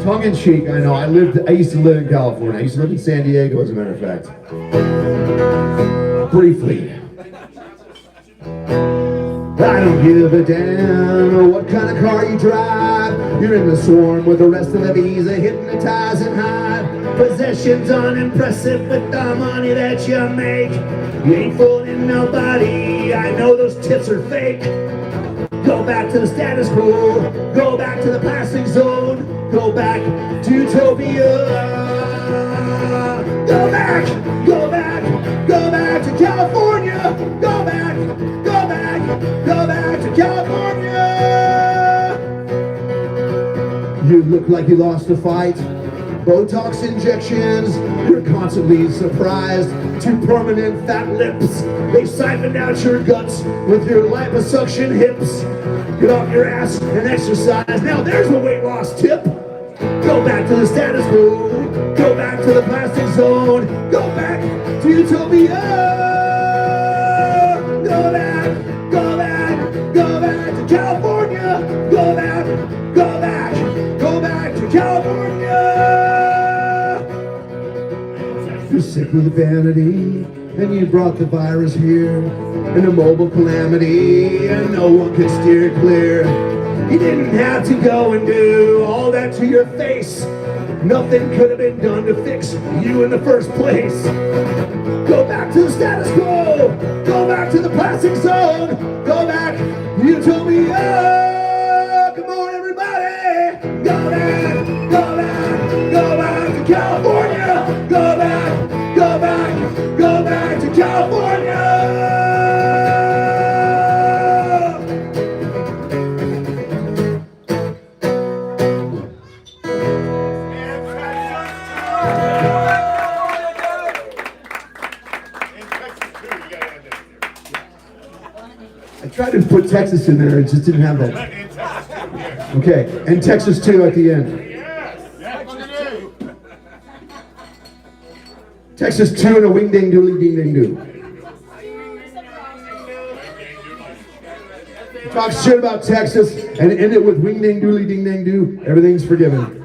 Tongue in cheek, I know. I used to live in California. I used to live in San Diego, as a matter of fact. Briefly. I don't give a damn what kind of car you drive. You're in the swarm with the rest of the bees, a hypnotize and hide. Possessions unimpressive with the money that you make. You ain't fooling nobody, I know those tips are fake. Go back to the status quo, go back to the plastic zone, go back to utopia. Go back, go back, go back to California. Go back, go back, go back to California. You look like you lost a fight. Botox injections, you're constantly surprised. Two permanent fat lips, they siphoned out your guts with your liposuction hips. Get off your ass and exercise. Now there's a weight loss tip. Go back to the status quo. Go back to the plastic zone. Go back to utopia. Go back, go back, go back to California. Go back, go back, go back to California. You're sick with vanity, and you brought the virus here, and a mobile calamity, and no one could steer clear. You didn't have to go and do all that to your face. Nothing could have been done to fix you in the first place. Go back to the status quo. Go back to the plastic zone. Go back, utopia. Come on, everybody. Go back, go back, go back to California. Go back, go back, go back to California. I tried to put Texas in there, it just didn't have that. Okay, and Texas 2 at the end. Texas 2 and a wing ding doodly ding ding doo. Talk shit about Texas and end it with wing ding doodly ding ding doo. Everything's forgiven.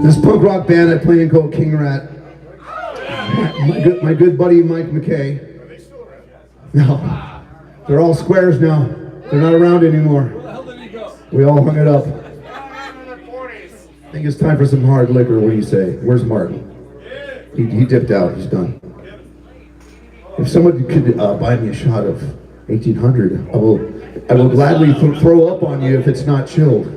This punk rock band I play in called King Rat. My good buddy Mike McKay. No, they're all squares now. They're not around anymore. We all hung it up. I think it's time for some hard liquor. What do you say? Where's Martin? He dipped out. He's done. If someone could buy me a shot of 1800, I will gladly throw up on you if it's not chilled.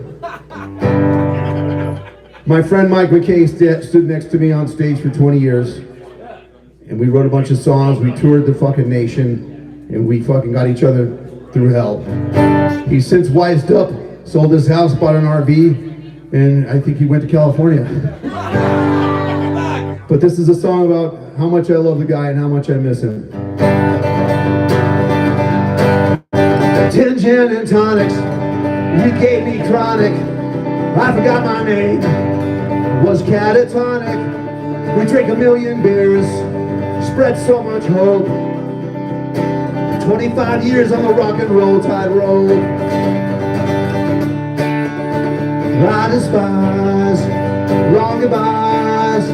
My friend Mike McKay stood next to me on stage for 20 years. And we wrote a bunch of songs. We toured the fucking nation. And we fucking got each other through hell. He's since wised up, sold his house, bought an RV, and I think he went to California. But this is a song about how much I love the guy and how much I miss him. 10 gin and tonics, you gave me chronic. I forgot my name, was Catatonic. We drank a million beers, spread so much hope. 25 years on the rock and roll tightrope. I despise long goodbyes,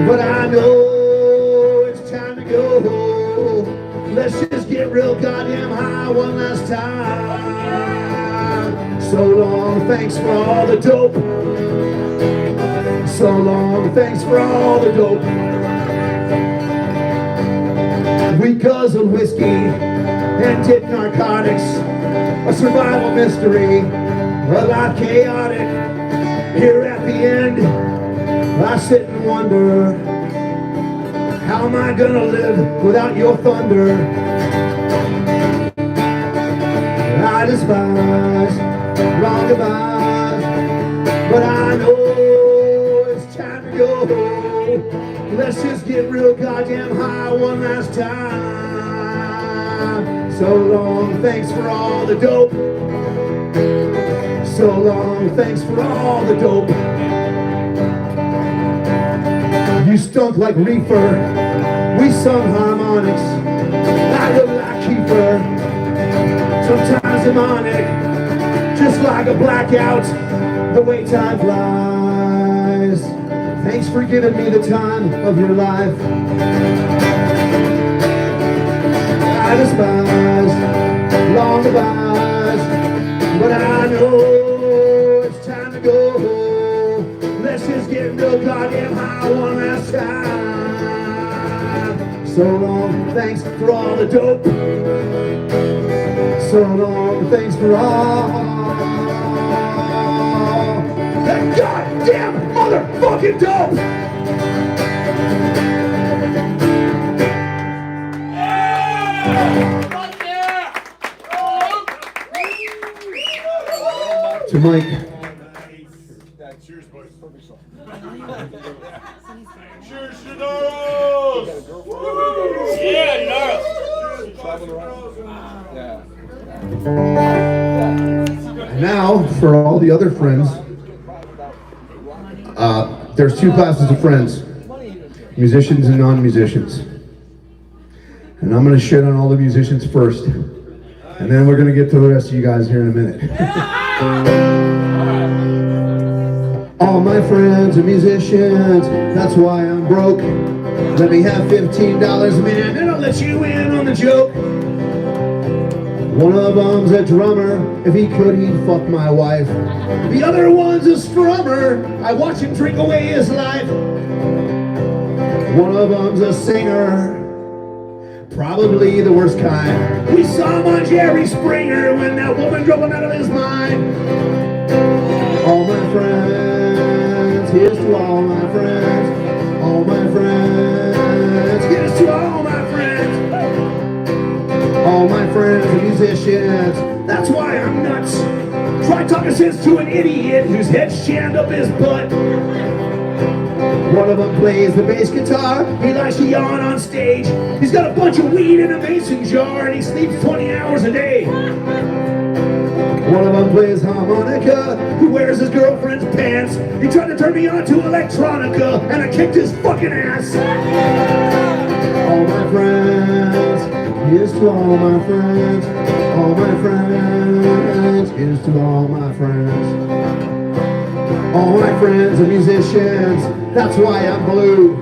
but I know it's time to go. Let's just get real goddamn high one last time. So long, thanks for all the dope. So long, thanks for all the dope. We guzzled whiskey and did narcotics. A survival mystery, a lot chaotic. Here at the end, I sit and wonder, how am I gonna live without your thunder? I despise long goodbyes, but I know it's time to go. Let's just get real goddamn high one last time. So long, thanks for all the dope. So long, thanks for all the dope. You stunk like reefer. We sung harmonics. I look like Kiefer. Sometimes demonic, just like a blackout. The way time flies. Thanks for giving me the time of your life. I despise long goodbyes, but I know it's time to go. Let's just get real goddamn high one last time. So long, thanks for all the dope. So long, thanks for all that goddamn motherfucking dope. To Mike. Cheers, boys. Cheers, Gennaro! Yeah, Gennaro! And now, for all the other friends, there's two classes of friends, musicians and non-musicians. And I'm going to shit on all the musicians first, and then we're going to get to the rest of you guys here in a minute. All my friends are musicians, that's why I'm broke. Let me have $15 a minute and I'll let you in on the joke. One of them's a drummer, if he could he'd fuck my wife. The other one's a strummer, I watch him drink away his life. One of them's a singer, probably the worst kind. We saw him on Jerry Springer when that woman drove him out of his mind. All my friends, here's to all my friends. All my friends, here's to all my friends. All my friends are musicians, that's why I'm nuts. Try talking sense to an idiot whose head's jammed up his butt. One of them plays the bass guitar, he likes to yawn on stage. He's got a bunch of weed in a mason jar and he sleeps 20 hours a day. One of them plays harmonica, who wears his girlfriend's pants. He tried to turn me on to electronica and I kicked his fucking ass. All my friends, here's to all my friends. All my friends, here's to all my friends. All my friends are musicians, that's why I'm blue.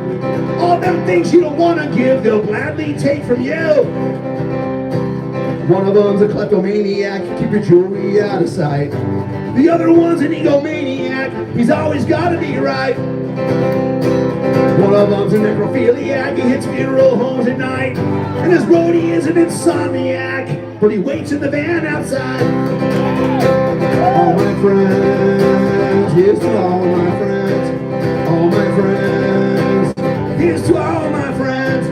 All them things you don't want to give, they'll gladly take from you. One of them's a kleptomaniac, keep your jewelry out of sight. The other one's an egomaniac, he's always gotta be right. One of them's a necrophiliac, he hits funeral homes at night. And his roadie is an insomniac, but he waits in the van outside. All my friends, here's to all my friends. All my friends, here's to all my friends.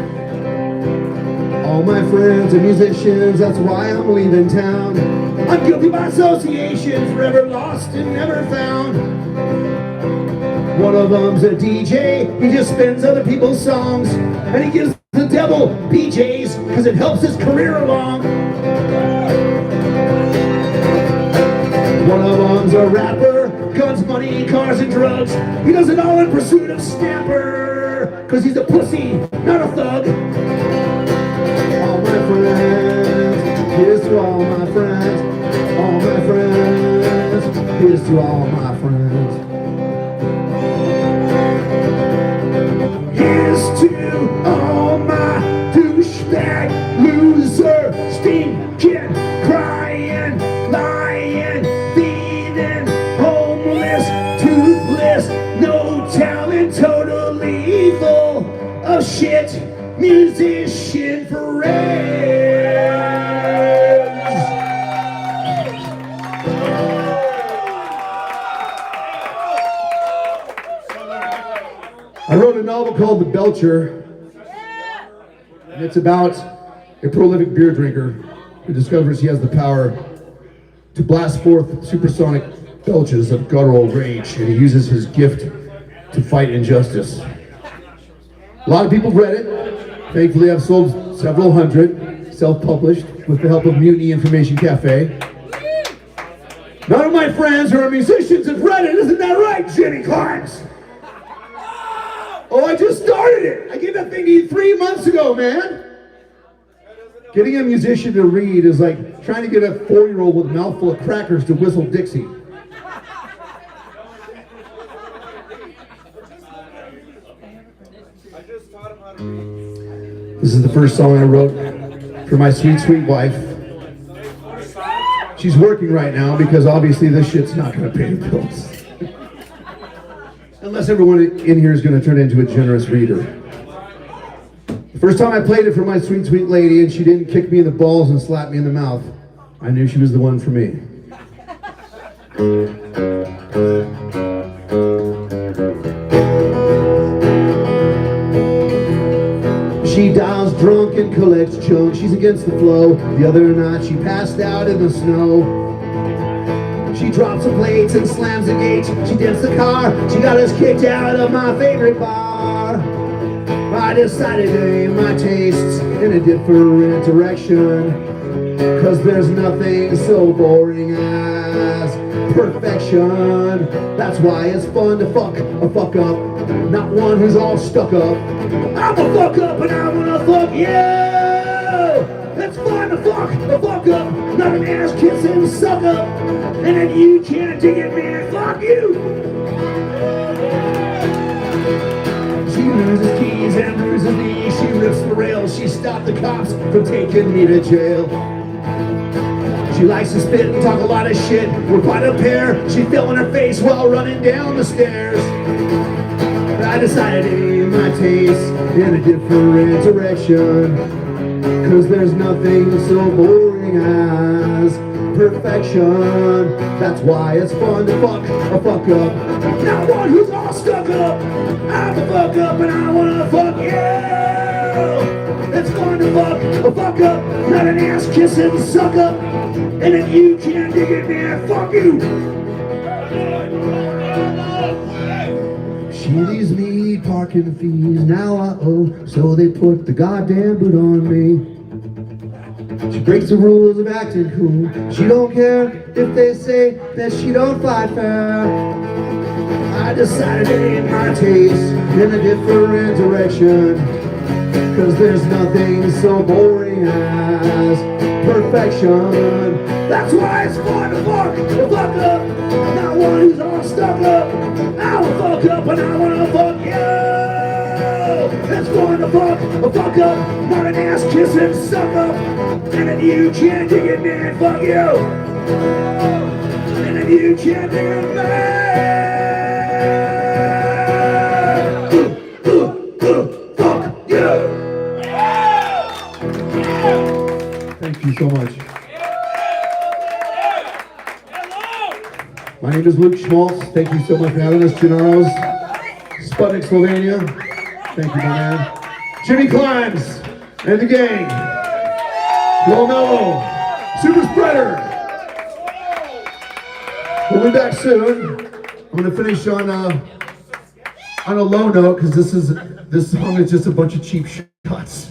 All my friends are musicians, that's why I'm leaving town. I'm guilty by association, forever lost and never found. One of them's a DJ, he just spins other people's songs. And he gives the devil BJs, cause it helps his career along. One of them's a rapper, guns, money, cars, and drugs. He does it all in pursuit of Snapper, cause he's a pussy, not a thug. All my friends, here's to all my friends. All my friends, here's to all my friends. Here's to all my douchebag, loser, stinking, crying, lying, feeding, homeless, toothless, no talent, totally full of shit, musician friends. I wrote a novel called The Belcher, and it's about a prolific beer drinker who discovers he has the power to blast forth supersonic belches of guttural rage, and he uses his gift to fight injustice. A lot of people have read it. Thankfully, I've sold several hundred, self-published, with the help of Mutiny Information Cafe. None of my friends who are musicians have read it, isn't that right, Jenny Clarks? Oh, I just started it. I gave that thing to you 3 months ago, man. Getting a musician to read is like trying to get a 4-year-old with a mouthful of crackers to whistle Dixie. This is the first song I wrote for my sweet, sweet wife. She's working right now because obviously this shit's not going to pay the bills. Unless everyone in here is going to turn into a generous reader. The first time I played it for my sweet, sweet lady and she didn't kick me in the balls and slap me in the mouth, I knew she was the one for me. She dials drunk and collects junk. She's against the flow. The other night she passed out in the snow. She drops the plates and slams the gates. She dents the car. She got us kicked out of my favorite bar. I decided to aim my tastes in a different direction, 'cause there's nothing so boring as perfection. That's why it's fun to fuck a fuck up, not one who's all stuck up. I'm a fuck up and I wanna fuck you. It's fun to fuck a fuck up, not an ass kissing suck up. And then you can't dig it, man, fuck you. She loses keys and loses knees. She rips the rails. She stopped the cops from taking me to jail. She likes to spit and talk a lot of shit. We're quite a pair. She fell in her face while running down the stairs. I decided to aim my taste in a different direction, 'cause there's nothing so boring as perfection. That's why it's fun to fuck a fuck up, not one who's all stuck up. I'm a fuck up and I wanna fuck you. It's fun to fuck a fuck up, not an ass kissing suck up. And if you can't dig it, man, fuck you. She leaves me parking fees, now I owe, so they put the goddamn boot on me. She breaks the rules of acting cool. She don't care if they say that she don't fight fair. I decided to aim my taste in a different direction, 'cause there's nothing so boring as perfection. That's why it's fun to fuck a fuck up, not one who's all stuck up. I will fuck up and I wanna fuck you. It's fun to fuck a fuck up, not an ass kissing suck up. And if you can't dig it, man, fuck you. And if you can't dig it, man, fuck you. Thank you so much. My name is Luke Schmaltz. Thank you so much for having us, Gennaro's, Sputnik, Slovenia. Thank you, my man. Jimmy Climbs and the gang. Mellow, Super Spreader. We'll be back soon. I'm gonna finish on a low note because this song is just a bunch of cheap shots.